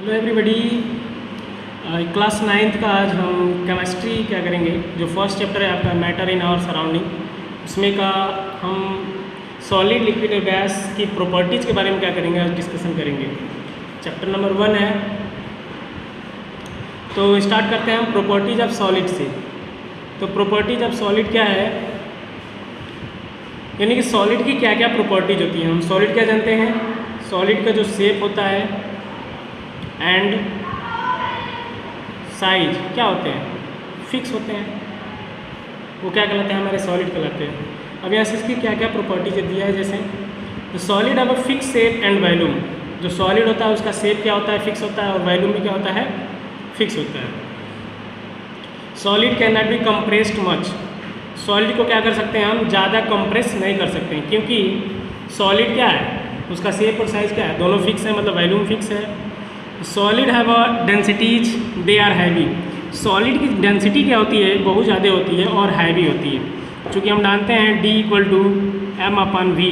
Hello everybody, class 9th का आज हम केमिस्ट्री क्या करेंगे। जो फर्स्ट चैप्टर है आपका मैटर इन आवर सराउंडिंग, उसमें का हम सॉलिड लिक्विड और गैस की प्रॉपर्टीज़ के बारे में क्या करेंगे, आज डिस्कशन करेंगे। चैप्टर नंबर 1 है, तो स्टार्ट करते हैं हम प्रॉपर्टीज ऑफ सॉलिड से। तो प्रॉपर्टीज ऑफ सॉलिड क्या है, यानी कि सॉलिड की क्या क्या प्रॉपर्टीज होती हैं। हम सॉलिड क्या जानते हैं, सॉलिड का जो शेप होता है एंड साइज क्या होते हैं, फिक्स होते हैं, वो क्या कहलाते हैं, हमारे सॉलिड कहलाते हैं। अब यहाँ से इसकी क्या क्या प्रॉपर्टीज दिया है, जैसे the solid have a fix shape and volume. जो सॉलिड होता है उसका शेप क्या होता है, फिक्स होता है, और वॉल्यूम भी क्या होता है, फिक्स होता है। Solid can not be compressed much. Solid को क्या कर सकते हैं हम, ज़्यादा कंप्रेस नहीं कर सकते हैं, क्योंकि सॉलिड क्या है, उसका शेप और साइज क्या है, दोनों फिक्स है, मतलब वॉल्यूम फिक्स है। Solid have a densities they are heavy. Solid की डेंसिटी क्या होती है, बहुत ज़्यादा होती है और हैवी होती है, चूँकि हम जानते हैं D = m/v।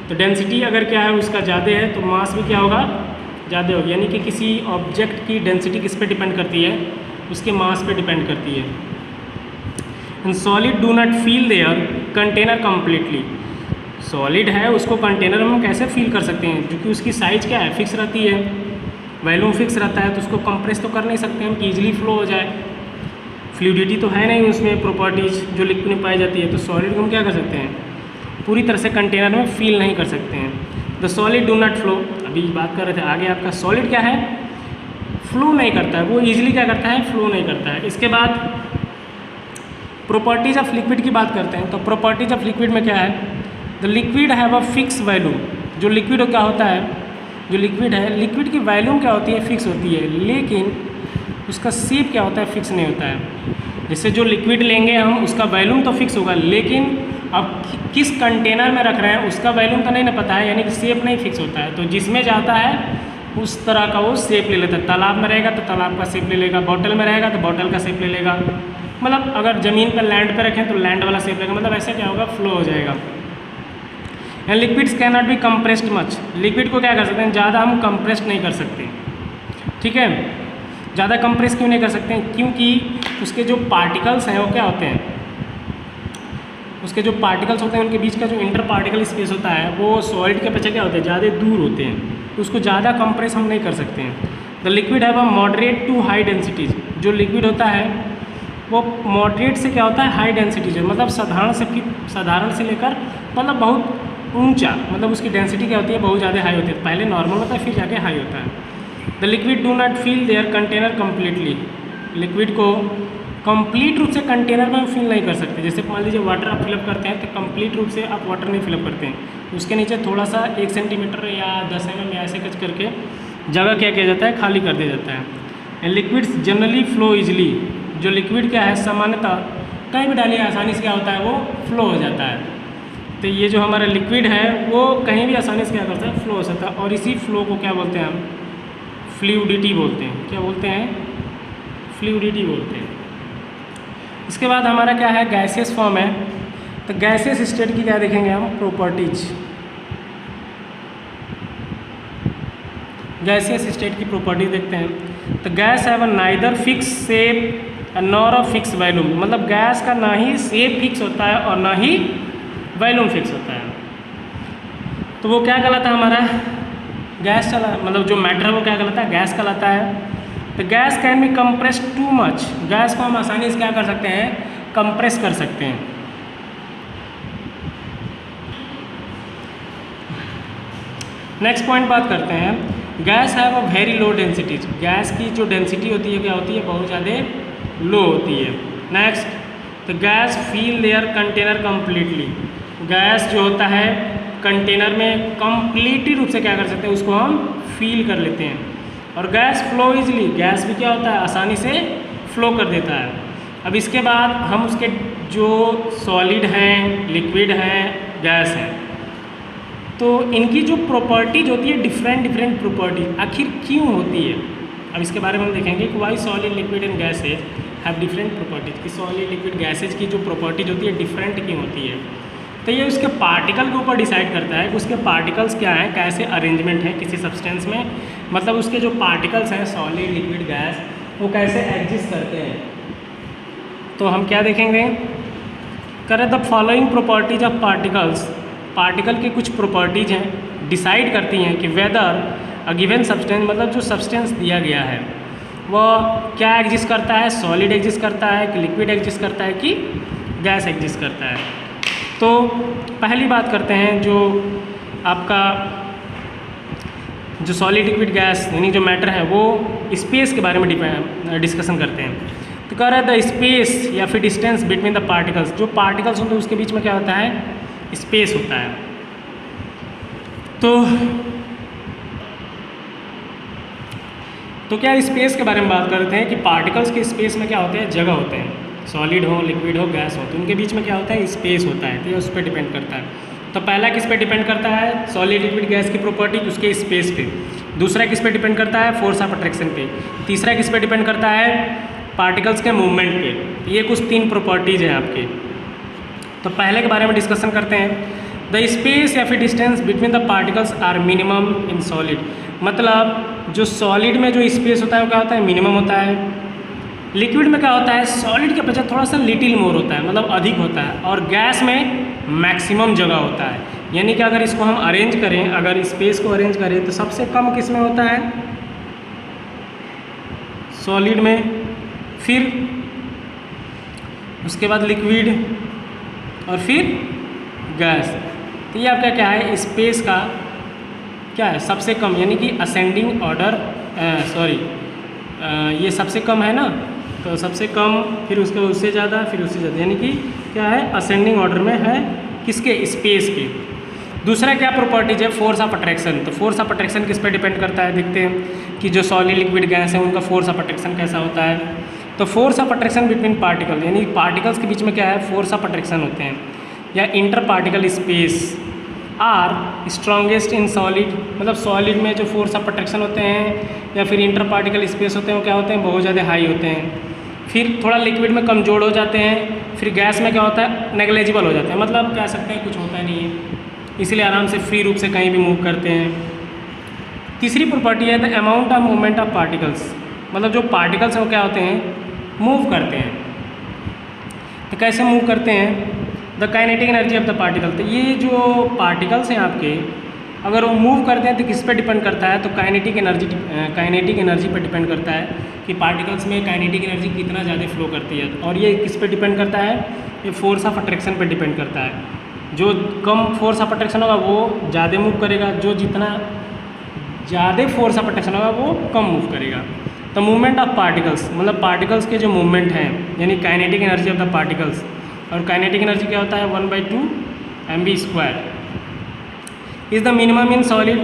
तो डेंसिटी अगर क्या है उसका ज़्यादा है तो मास भी क्या होगा, ज़्यादा होगी। यानी कि किसी ऑब्जेक्ट की डेंसिटी किस पे डिपेंड करती है, उसके मास पे डिपेंड करती है। And solid do not fill their container completely. Solid है उसको कंटेनर में हम कैसे फील कर सकते हैं, क्योंकि उसकी साइज क्या है, फिक्स रहती है, वॉल्यूम फिक्स रहता है, तो उसको कंप्रेस तो कर नहीं सकते हम कि ईजिली फ्लो हो जाए। फ्लूइडिटी तो है नहीं उसमें प्रॉपर्टीज जो लिक्विड में पाई जाती है, तो सॉलिड को हम क्या कर सकते हैं, पूरी तरह से कंटेनर में फील नहीं कर सकते हैं। The solid do not flow, अभी बात कर रहे थे आगे, आपका सॉलिड क्या है, फ्लो नहीं करता है, वो ईजिली क्या करता है, फ्लो नहीं करता है। इसके बाद प्रॉपर्टीज ऑफ लिक्विड की बात करते हैं। तो प्रॉपर्टीज ऑफ लिक्विड में क्या है, the liquid have a fix volume. जो लिक्विड क्या होता है, जो लिक्विड है, लिक्विड की वॉल्यूम क्या होती है, फिक्स होती है, लेकिन उसका शेप क्या होता है, फिक्स नहीं होता है। जैसे जो लिक्विड लेंगे हम, उसका वॉल्यूम तो फिक्स होगा, लेकिन अब किस कंटेनर में रख रहे हैं उसका वॉल्यूम तो नहीं ना पता है, यानी कि शेप नहीं फिक्स होता है। तो जिसमें जाता है उस तरह का वो शेप ले लेता है। तालाब में रहेगा तो तालाब का शेप ले लेगा, बॉटल में रहेगा तो बॉटल का शेप ले लेगा, मतलब अगर ज़मीन पर लैंड पर रखें तो लैंड वाला शेप लेगा, मतलब ऐसे क्या होगा, फ्लो हो जाएगा। And liquids can not be compressed much. Liquid को क्या कर सकते हैं, ज़्यादा हम कंप्रेस्ड नहीं कर सकते, ठीक है। ज़्यादा कंप्रेस क्यों नहीं कर सकते हैं, क्योंकि उसके जो पार्टिकल्स हैं वो क्या होते हैं, उसके जो पार्टिकल्स होते हैं उनके बीच का जो इंटर पार्टिकल स्पेस होता है वो सॉलिड के अपेक्षा क्या होते हैं, ज़्यादा दूर होते हैं, तो उसको ज़्यादा कंप्रेस हम नहीं कर सकते हैं। The liquid have a moderate to high densities. जो लिक्विड होता है वो मॉडरेट से क्या होता है, हाई डेंसिटीज है, मतलब साधारण से लेकर मतलब बहुत ऊंचा, मतलब उसकी डेंसिटी क्या होती है, बहुत ज़्यादा हाई होती है। पहले नॉर्मल होता है फिर जाके हाई होता है। The liquid do not fill their container completely. Liquid को कंप्लीट रूप से कंटेनर में हम फील नहीं कर सकते। जैसे मान लीजिए वाटर आप फिलअप करते हैं तो कंप्लीट रूप से आप वाटर नहीं फिलअप करते हैं, उसके नीचे थोड़ा सा 1 सेंटीमीटर या 10 mm या ऐसे कुछ करके जगह क्या किया जाता है, खाली कर दिया जाता है। And liquids generally flow easily. जो लिक्विड क्या है, सामान्यतः कहीं भी डालिए आसानी से क्या होता है, वो फ्लो हो जाता है। तो ये जो हमारा लिक्विड है वो कहीं भी आसानी से क्या करता है, फ्लो हो सकता है, और इसी फ्लो को क्या बोलते हैं हम, फ्लूइडिटी बोलते हैं। क्या बोलते हैं, फ्लूइडिटी बोलते हैं। इसके बाद हमारा क्या है, गैसियस फॉर्म है। तो गैसियस स्टेट की क्या देखेंगे हम, प्रॉपर्टीज। गैसियस स्टेट की प्रॉपर्टी देखते हैं। तो guys have a neither fix shape nor a fix volume. मतलब गैस का ना ही शेप फिक्स होता है और ना ही वॉल्यूम फिक्स होता है। तो वो क्या कहलाता है हमारा, गैस चला, मतलब जो मैटर है वो क्या कहलाता है, गैस कहलाता है। तो gas can be compressed too much. Gas को हम आसानी से क्या कर सकते हैं, कंप्रेस कर सकते हैं। नेक्स्ट पॉइंट बात करते हैं, guys have a very low densities. Gas की जो डेंसिटी होती है क्या होती है, बहुत ज़्यादा लो होती है। नेक्स्ट, तो gas fill their container completely. Gas जो होता है कंटेनर में कंप्लीटली रूप से क्या कर सकते हैं, उसको हम फील कर लेते हैं। और गैस फ्लो इजली। गैस भी क्या होता है, आसानी से फ्लो कर देता है। अब इसके बाद हम उसके जो सॉलिड हैं, लिक्विड हैं, गैस हैं, तो इनकी जो प्रॉपर्टीज होती है, डिफरेंट प्रॉपर्टीज आखिर क्यों होती है, अब इसके बारे में हम देखेंगे कि why solid liquid and gases have different properties. कि सॉलिड लिक्विड गैसेज की जो प्रॉपर्टीज होती है डिफरेंट क्यों होती है। तो ये उसके पार्टिकल के ऊपर डिसाइड करता है कि उसके पार्टिकल्स क्या हैं, कैसे अरेंजमेंट है किसी सब्सटेंस में, मतलब उसके जो पार्टिकल्स हैं सॉलिड लिक्विड गैस वो कैसे एग्जिस्ट करते हैं। तो हम क्या देखेंगे, करें the following properties of particles, particle की कुछ प्रॉपर्टीज हैं डिसाइड करती हैं कि वेदर अ गिवन सब्सटेंस, मतलब जो सब्सटेंस दिया गया है वह क्या एग्जिस्ट करता है, सॉलिड एग्जिस्ट करता है कि लिक्विड एग्जिस्ट करता है कि गैस एग्जिस्ट करता है। तो पहली बात करते हैं जो आपका जो सॉलिड लिक्विड गैस यानी जो मैटर है वो स्पेस के बारे में डिस्कशन करते हैं। तो कह रहा है द स्पेस या फिर डिस्टेंस बिटवीन द पार्टिकल्स, जो पार्टिकल्स होते हैं उसके बीच में क्या होता है, स्पेस होता है। तो क्या स्पेस के बारे में बात करते हैं कि पार्टिकल्स के स्पेस में क्या होते हैं, जगह होते हैं, सॉलिड हो लिक्विड हो गैस हो, तो उनके बीच में क्या होता है, स्पेस होता है। तो ये उस पर डिपेंड करता है। तो पहला किस पे डिपेंड करता है, सॉलिड लिक्विड गैस की प्रॉपर्टी उसके स्पेस पे। दूसरा किस पे डिपेंड करता है, फोर्स ऑफ अट्रैक्शन पे। तीसरा किस पे डिपेंड करता है, पार्टिकल्स के मूवमेंट पे। ये कुछ 3 प्रॉपर्टीज हैं आपके। तो पहले के बारे में डिस्कशन करते हैं। द स्पेस या फिर distance between the particles are minimum in solid, मतलब जो सॉलिड में जो स्पेस होता है वो क्या होता है, मिनिमम होता है। लिक्विड में क्या होता है, सॉलिड के बजाय थोड़ा सा लिटिल मोर होता है, मतलब अधिक होता है। और गैस में मैक्सिमम जगह होता है। यानी कि अगर इसको हम अरेंज करें, अगर स्पेस को अरेंज करें तो सबसे कम किस में होता है, सॉलिड में, फिर उसके बाद लिक्विड और फिर गैस। तो ये आपका क्या है, स्पेस का क्या है, सबसे कम, यानी कि असेंडिंग ऑर्डर, ये सबसे कम है ना, तो सबसे कम, फिर उसके उससे ज़्यादा, फिर उससे ज़्यादा, यानी कि क्या है, असेंडिंग ऑर्डर में है किसके, स्पेस के। दूसरा क्या प्रॉपर्टीज है, फोर्स ऑफ अट्रैक्शन। तो फोर्स ऑफ अट्रैक्शन किस पे डिपेंड करता है, देखते हैं कि जो सॉलिड लिक्विड गैस है उनका फोर्स ऑफ अट्रैक्शन कैसा होता है। तो force of attraction between particle, यानी पार्टिकल्स के बीच में क्या है, फोर्स ऑफ अट्रैक्शन होते हैं, या inter particle space are strongest in solid, मतलब सॉलिड में जो फोर्स ऑफ अट्रैक्शन होते हैं या फिर इंटर पार्टिकल स्पेस होते हैं वो क्या होते हैं, बहुत ज़्यादा हाई होते हैं। फिर थोड़ा लिक्विड में कमज़ोर हो जाते हैं, फिर गैस में क्या होता है, नेग्लेजिबल हो जाते हैं, मतलब कह सकते हैं कुछ होता नहीं है, इसलिए आराम से फ्री रूप से कहीं भी मूव करते हैं। तीसरी प्रॉपर्टी है the amount of movement of particles, मतलब जो पार्टिकल्स हैं वो क्या होते हैं, मूव करते हैं। तो कैसे मूव करते हैं, the kinetic energy of the particle. तो ये जो पार्टिकल्स हैं आपके, अगर वो मूव करते हैं तो किस पे डिपेंड करता है, तो काइनेटिक एनर्जी पर डिपेंड करता है कि पार्टिकल्स में काइनेटिक एनर्जी कितना ज़्यादा फ्लो करती है। और ये किस पे डिपेंड करता है, ये फोर्स ऑफ अट्रैक्शन पर डिपेंड करता है। जो कम फोर्स ऑफ अट्रैक्शन होगा वो ज़्यादा मूव करेगा, जो जितना ज़्यादा फोर्स ऑफ अट्रैक्शन होगा वो कम मूव करेगा। तो मूवमेंट ऑफ पार्टिकल्स, मतलब पार्टिकल्स के जो मूवमेंट हैं, यानी kinetic energy of the particles. और काइनेटिक एनर्जी क्या होता है, 1/2 mv² is the minimum in solid.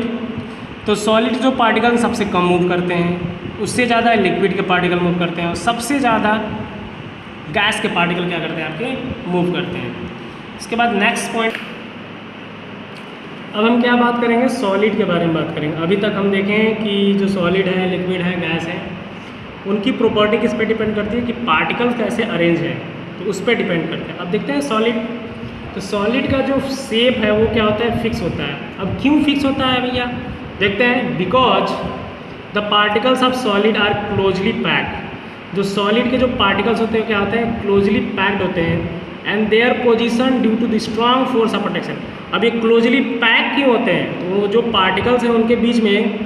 तो सॉलिड जो पार्टिकल सबसे कम मूव करते हैं, उससे ज़्यादा लिक्विड के पार्टिकल मूव करते हैं, और सबसे ज़्यादा गैस के पार्टिकल क्या करते हैं, आपके मूव करते हैं। इसके बाद नेक्स्ट पॉइंट, अब हम क्या बात करेंगे, सॉलिड के बारे में बात करेंगे। अभी तक हम देखें कि जो सॉलिड है, लिक्विड है, गैस है, उनकी प्रॉपर्टी किस पे डिपेंड करती है कि पार्टिकल कैसे अरेंज है, तो उस पर डिपेंड करते हैं। अब देखते हैं सॉलिड। तो सॉलिड का जो शेप है वो क्या होता है, फिक्स होता है। अब क्यों फिक्स होता है भैया, देखते हैं। Because the particles of solid are closely packed. जो सॉलिड के जो पार्टिकल्स होते हैं क्या होते हैं, क्लोजली पैक्ड होते हैं, and their position due to the strong force of attraction. अब ये क्लोजली पैक क्यों होते हैं, तो जो पार्टिकल्स हैं उनके बीच में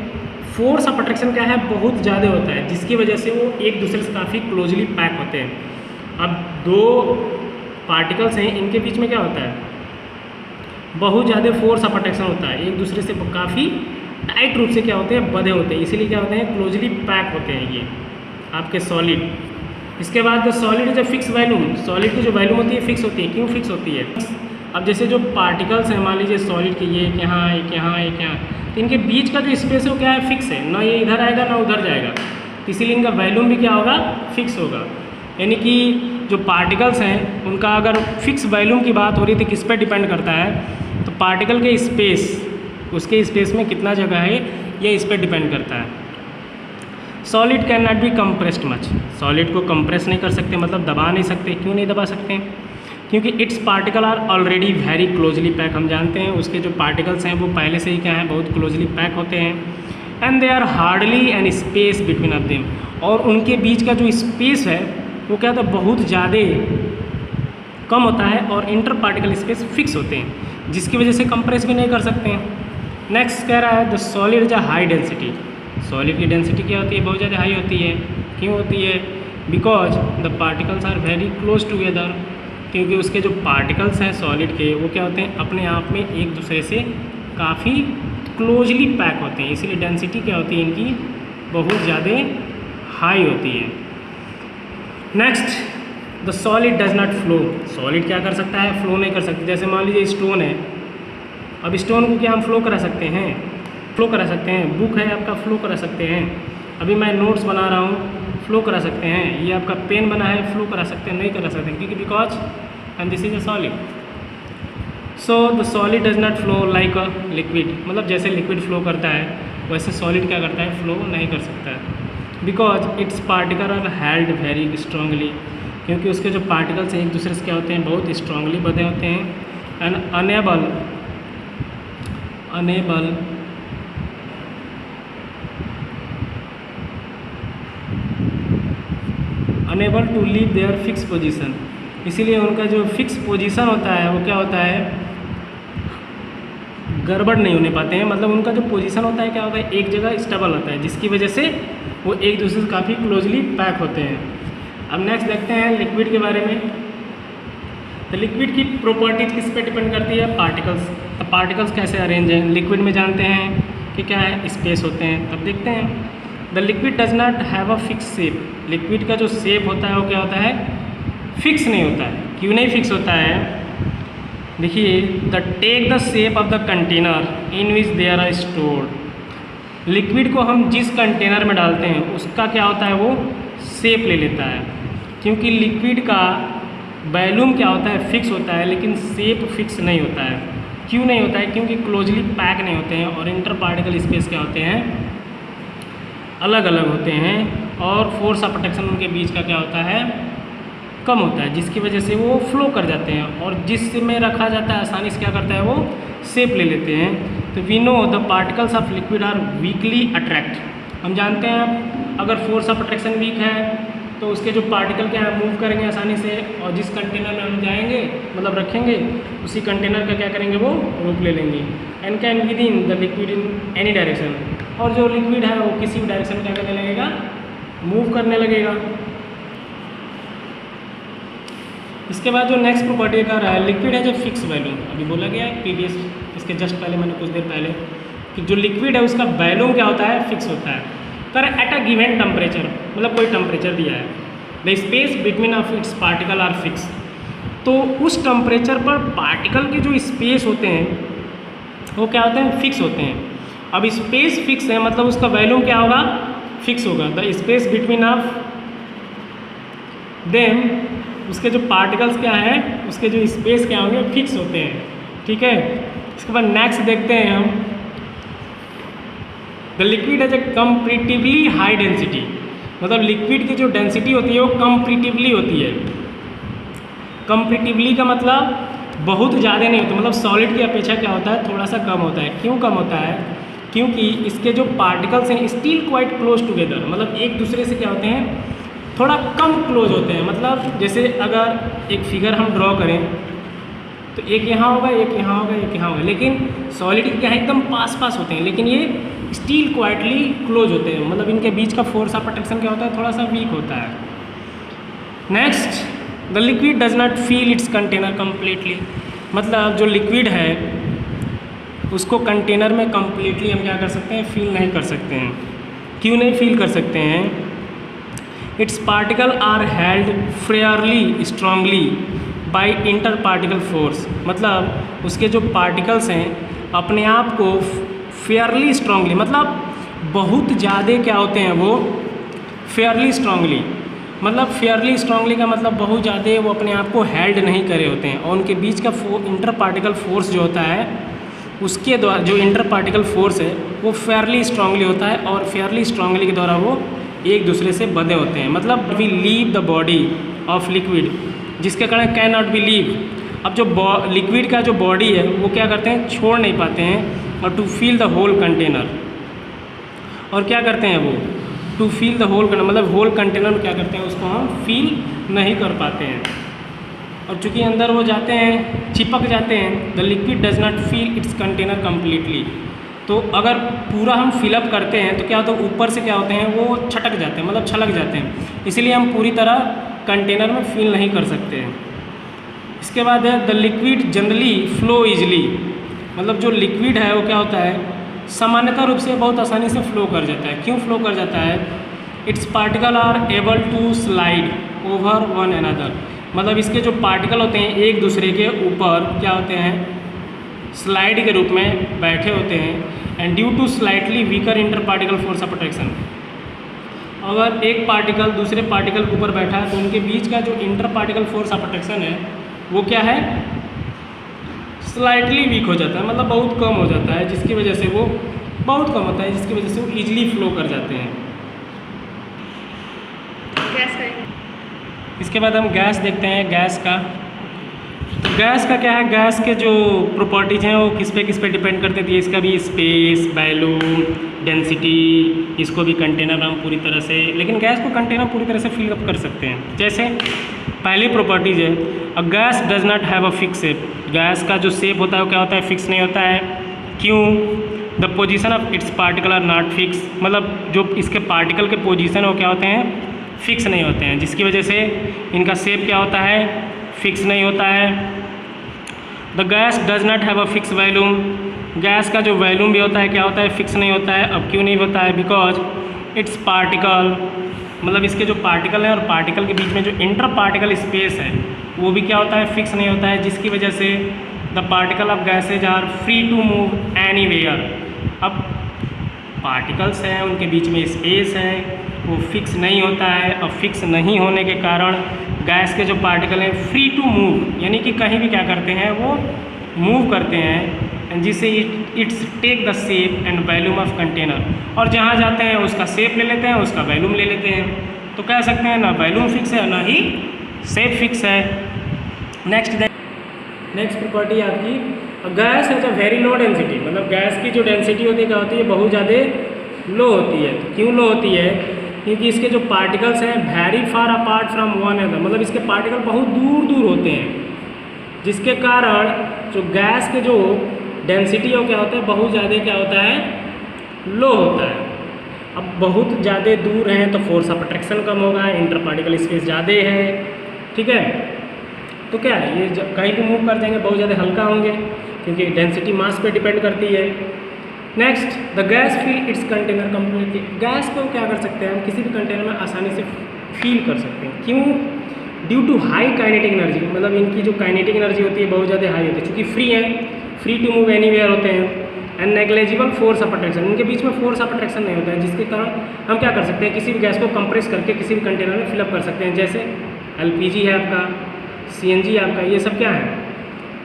फोर्स ऑफ अट्रैक्शन क्या है, बहुत ज़्यादा होता है, जिसकी वजह से वो एक दूसरे से काफ़ी क्लोजली पैक होते हैं। अब दो पार्टिकल्स हैं, इनके बीच में क्या होता है, बहुत ज़्यादा फोर्स ऑफ अट्रैक्शन होता है, एक दूसरे से काफ़ी टाइट रूप से क्या होते हैं, बंधे होते हैं, इसीलिए क्या होते हैं, क्लोजली पैक होते हैं ये आपके सॉलिड। इसके बाद सॉलिड जो फिक्स वॉल्यूम, सॉलिड की जो वॉल्यूम होती है फिक्स होती है। क्यों फिक्स होती है, अब जैसे जो पार्टिकल्स हैं, मान लीजिए सॉलिड के, ये एक यहाँ, एक यहाँ, एक यहाँ, तो इनके बीच का जो स्पेस है वो क्या है, फिक्स है, ना ये इधर आएगा ना उधर जाएगा, इसीलिए इनका वॉल्यूम भी क्या होगा, फिक्स होगा। यानी कि जो पार्टिकल्स हैं उनका अगर फिक्स वॉल्यूम की बात हो रही थी, किस पे डिपेंड करता है, तो पार्टिकल के स्पेस, उसके स्पेस में कितना जगह है, ये इस पर डिपेंड करता है। Solid can not be compressed much, solid को कंप्रेस नहीं कर सकते, मतलब दबा नहीं सकते। क्यों नहीं दबा सकते, क्योंकि its particle are already very closely pack. हम जानते हैं उसके जो पार्टिकल्स हैं वो पहले से ही क्या हैं, बहुत क्लोजली पैक होते हैं। And they are hardly an space between of them, और उनके बीच का जो स्पेस है वो क्या होता है, बहुत ज़्यादा कम होता है, और इंटर पार्टिकल स्पेस फिक्स होते हैं, जिसकी वजह से कंप्रेस भी नहीं कर सकते हैं। नेक्स्ट कह रहा है the solid is a high density, solid की डेंसिटी क्या होती है, बहुत ज़्यादा हाई होती है। क्यों होती है? Because the particles are very close together, क्योंकि उसके जो पार्टिकल्स हैं सॉलिड के वो क्या होते हैं, अपने आप में एक दूसरे से काफ़ी क्लोजली पैक होते हैं, इसीलिए डेंसिटी क्या होती है इनकी बहुत ज़्यादा हाई होती है। Next the solid does not flow, solid क्या कर सकता है, फ्लो नहीं कर सकती। जैसे मान लीजिए स्टोन है, अब स्टोन को क्या हम फ्लो करा सकते हैं, फ्लो करा सकते हैं। बुक है आपका, फ्लो करा सकते हैं। अभी मैं नोट्स बना रहा हूँ, फ्लो करा सकते हैं। ये आपका पेन बना है, फ्लो करा सकते हैं, नहीं करा सकते, क्योंकि because and this is a solid. So the solid does not flow like a liquid, मतलब जैसे लिक्विड फ्लो करता है वैसे सॉलिड क्या करता है, फ्लो नहीं कर सकता है। Because its particle are held very strongly, क्योंकि उसके जो पार्टिकल्स हैं एक दूसरे से क्या होते हैं, बहुत स्ट्रांगली बंधे होते हैं। And unable to leave their fix position, इसीलिए उनका जो फिक्स पोजीशन होता है वो क्या होता है, गड़बड़ नहीं होने पाते हैं। मतलब उनका जो पोजीशन होता है क्या होता है, एक जगह स्टेबल होता है, जिसकी वजह से वो एक दूसरे से काफ़ी क्लोजली पैक होते हैं। अब नेक्स्ट देखते हैं लिक्विड के बारे में। तो लिक्विड की प्रॉपर्टीज किस पे डिपेंड करती है, पार्टिकल्स। तो पार्टिकल्स कैसे अरेंज हैं, लिक्विड में जानते हैं कि क्या है, स्पेस होते हैं। तब देखते हैं the liquid does not have a fix shape, liquid का जो शेप होता है वो क्या होता है, फिक्स नहीं होता है। क्यों नहीं फिक्स होता है, देखिए the take the shape of the container in which they're are stored, liquid को हम जिस कंटेनर में डालते हैं उसका क्या होता है, वो शेप ले लेता है। क्योंकि लिक्विड का वॉल्यूम क्या होता है, फिक्स होता है, लेकिन शेप फिक्स नहीं होता है। क्यों नहीं होता है, क्योंकि क्लोजली पैक नहीं होते हैं, और इंटर पार्टिकल स्पेस क्या होते हैं, अलग अलग होते हैं, और फोर्स ऑफ अट्रैक्शन उनके बीच का क्या होता है, कम होता है, जिसकी वजह से वो फ्लो कर जाते हैं, और जिसमें रखा जाता है आसानी से क्या करता है, वो शेप ले लेते हैं। तो we know the particles of liquid are weakly attract, हम जानते हैं अगर फोर्स ऑफ अट्रैक्शन वीक है तो उसके जो पार्टिकल क्या है मूव करेंगे आसानी से, और जिस कंटेनर में हम जाएंगे मतलब रखेंगे उसी कंटेनर का क्या करेंगे, वो रोक ले लेंगे। And can with in the liquid in any direction, और जो लिक्विड है वो किसी भी डायरेक्शन में क्या करने लगेगा, मूव करने लगेगा। इसके बाद जो नेक्स्ट प्रॉपर्टी का रहा है, लिक्विड है जो फिक्स वॉल्यूम, अभी बोला गया है प्रीवियस, इसके जस्ट पहले मैंने कुछ देर पहले कि जो लिक्विड है उसका वॉल्यूम क्या होता है, फिक्स होता है। पर एट अ गिवन टेम्परेचर, मतलब कोई टेम्परेचर दिया है, the space between of its particle are fix, तो उस टेम्परेचर पर पार्टिकल के जो स्पेस होते हैं वो क्या होते हैं, फिक्स होते हैं। अब स्पेस फिक्स है मतलब उसका वॉल्यूम क्या होगा, फिक्स होगा। The space between of them, उसके जो पार्टिकल्स क्या हैं, उसके जो स्पेस क्या होंगे, फिक्स होते हैं। ठीक है, इसके बाद नेक्स्ट देखते हैं हम, the liquid has a comparatively high density, मतलब लिक्विड की जो डेंसिटी होती है वो कंपैरेटिवली होती है। कंपैरेटिवली का मतलब बहुत ज़्यादा नहीं होता, मतलब सॉलिड की अपेक्षा क्या होता है, थोड़ा सा कम होता है। क्यों कम होता है, क्योंकि इसके जो पार्टिकल्स हैं स्टिल क्वाइट क्लोज टुगेदर, मतलब एक दूसरे से क्या होते हैं, थोड़ा कम क्लोज होते हैं। मतलब जैसे अगर एक फिगर हम ड्रॉ करें तो एक यहाँ होगा, एक यहाँ होगा, एक यहाँ होगा, लेकिन सॉलिड क्या है, एकदम पास पास होते हैं, लेकिन ये स्टिल क्वाइटली क्लोज होते हैं, मतलब इनके बीच का फोर्स ऑफ अट्रैक्शन क्या होता है, थोड़ा सा वीक होता है। Next, the liquid does not feel it's container completely, मतलब जो लिक्विड है उसको कंटेनर में कम्प्लीटली हम क्या कर सकते हैं, फील नहीं कर सकते हैं। क्यों नहीं फील कर सकते हैं, its particle are held fairly strongly by inter particle force, मतलब उसके जो पार्टिकल्स हैं अपने आप को फेयरली स्ट्रांगली, मतलब बहुत ज़्यादा क्या होते हैं वो, फेयरली स्ट्रांगली, मतलब फेयरली स्ट्रांगली का मतलब बहुत ज़्यादा वो अपने आप को हेल्ड नहीं करे होते हैं, और उनके बीच का इंटर पार्टिकल फोर्स जो होता है उसके द्वारा, जो इंटर पार्टिकल फोर्स है वो फेयरली स्ट्रांगली होता है, और फेयरली स्ट्रांगली के द्वारा वो एक दूसरे से बंधे होते हैं। मतलब we leave the body of liquid, जिसके कारण कैन नॉट बी लीव, अब जो लिक्विड का जो बॉडी है वो क्या करते हैं, छोड़ नहीं पाते हैं, और to fill the whole container, और क्या करते हैं वो टू फील द होल, मतलब होल कंटेनर में क्या करते हैं उसको हम फील नहीं कर पाते हैं। और चूँकि अंदर वो जाते हैं, चिपक जाते हैं, the liquid does not feel it's container completely. तो अगर पूरा हम फिलअप करते हैं तो क्या होता है, ऊपर से क्या होते हैं वो छटक जाते हैं, मतलब छलक जाते हैं, इसलिए हम पूरी तरह कंटेनर में फील नहीं कर सकते हैं। इसके बाद है the liquid generally flow easily, मतलब जो लिक्विड है वो क्या होता है सामान्यतः रूप से बहुत आसानी से फ्लो कर जाता है। क्यों फ्लो कर जाता है, its particle are able to slide over one another, मतलब इसके जो पार्टिकल होते हैं एक दूसरे के ऊपर क्या होते हैं स्लाइड के रूप में बैठे होते हैं। And due to slightly weaker inter particle force of attraction, अगर एक पार्टिकल दूसरे पार्टिकल के ऊपर बैठा है तो उनके बीच का जो inter particle force of attraction है वो क्या है स्लाइटली वीक हो जाता है, मतलब बहुत कम हो जाता है, जिसकी वजह से वो बहुत कम होता है, जिसकी वजह से वो ईजिली फ्लो कर जाते हैं। गैस का इसके बाद हम गैस देखते हैं। गैस का तो गैस का क्या है, गैस के जो प्रॉपर्टीज़ हैं वो किस पे डिपेंड करते थे। इसका भी स्पेस, वॉल्यूम, डेंसिटी, इसको भी कंटेनर हम पूरी तरह से, लेकिन गैस को कंटेनर पूरी तरह से फिल अप कर सकते हैं। जैसे पहली प्रॉपर्टीज़ है a gas does not have a fix shape, gas का जो शेप होता है वो क्या होता है फिक्स नहीं होता है। क्यों, the position of its particle are not fix, मतलब जो इसके पार्टिकल के पोजीशन है वो क्या होते हैं फिक्स नहीं होते हैं, जिसकी वजह से इनका शेप क्या होता है फिक्स नहीं होता है। The gas does not have a fix volume, gas का जो वॉल्यूम भी होता है क्या होता है फिक्स नहीं होता है। अब क्यों नहीं होता है, बिकॉज इट्स पार्टिकल, मतलब इसके जो पार्टिकल हैं और पार्टिकल के बीच में जो इंटर पार्टिकल स्पेस है वो भी क्या होता है फिक्स नहीं होता है, जिसकी वजह से the particle of gases are free to move anywhere. अब पार्टिकल्स हैं उनके बीच में स्पेस है वो फिक्स नहीं होता है, और फिक्स नहीं होने के कारण गैस के जो पार्टिकल हैं फ्री टू मूव, यानी कि कहीं भी क्या करते हैं वो मूव करते हैं, जिससे its take the shape and volume of container, और जहाँ जाते हैं उसका शेप ले लेते हैं उसका वॉल्यूम ले लेते हैं। तो कह सकते हैं ना वॉल्यूम फिक्स है ना ही शेप फिक्स है। नेक्स्ट प्रॉपर्टी आपकी गैस है जो वेरी लो डेंसिटी, मतलब गैस की जो डेंसिटी होती है क्या होती है बहुत ज़्यादा लो होती है। तो क्यों लो होती है, क्योंकि इसके जो पार्टिकल्स हैं very far apart from one another, मतलब इसके पार्टिकल बहुत दूर दूर होते हैं, जिसके कारण जो गैस के जो डेंसिटी हो क्या होता है बहुत ज़्यादा क्या होता है लो होता है। अब बहुत ज़्यादा दूर हैं तो फोर्स ऑफ अट्रैक्शन कम होगा, इंटर पार्टिकल स्पेस ज़्यादा है, ठीक है। तो क्या है ये कहीं भी मूव कर जाएंगे बहुत ज़्यादा हल्का होंगे, क्योंकि डेंसिटी मास पे डिपेंड करती है। Next the gas feel it's container completely, gas को क्या कर सकते हैं हम किसी भी कंटेनर में आसानी से फील कर सकते हैं। क्यों, due to high kinetic energy, मतलब इनकी जो काइनेटिक एनर्जी होती है बहुत ज़्यादा हाई होती है, चूँकि फ्री है, फ्री टू मूव एनीवेयर होते हैं, and negligible force of attraction, इनके बीच में फोर्स ऑफ अट्रैक्शन नहीं होता है, जिसके कारण हम क्या कर सकते हैं किसी भी गैस को कंप्रेस करके किसी भी कंटेनर में फिलअप कर सकते हैं। जैसे LPG है आपका, CNG आपका, ये सब क्या है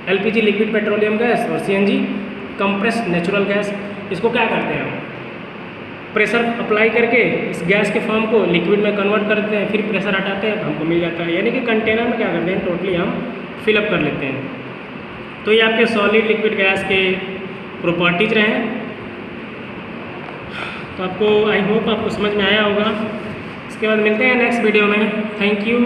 LPG लिक्विड पेट्रोलियम गैस और CNG कंप्रेस्ड नेचुरल गैस। इसको क्या करते हैं हम प्रेशर अप्लाई करके इस गैस के फॉर्म को लिक्विड में कन्वर्ट कर देते हैं, फिर प्रेशर हटाते हैं तो हमको मिल जाता है, यानी कि कंटेनर में क्या करते हैं टोटली हम फिलअप कर लेते हैं। तो ये आपके सॉलिड लिक्विड गैस के प्रॉपर्टीज रहे। तो आपको आई होप आपको समझ में आया होगा। इसके बाद मिलते हैं नेक्स्ट वीडियो में। Thank you.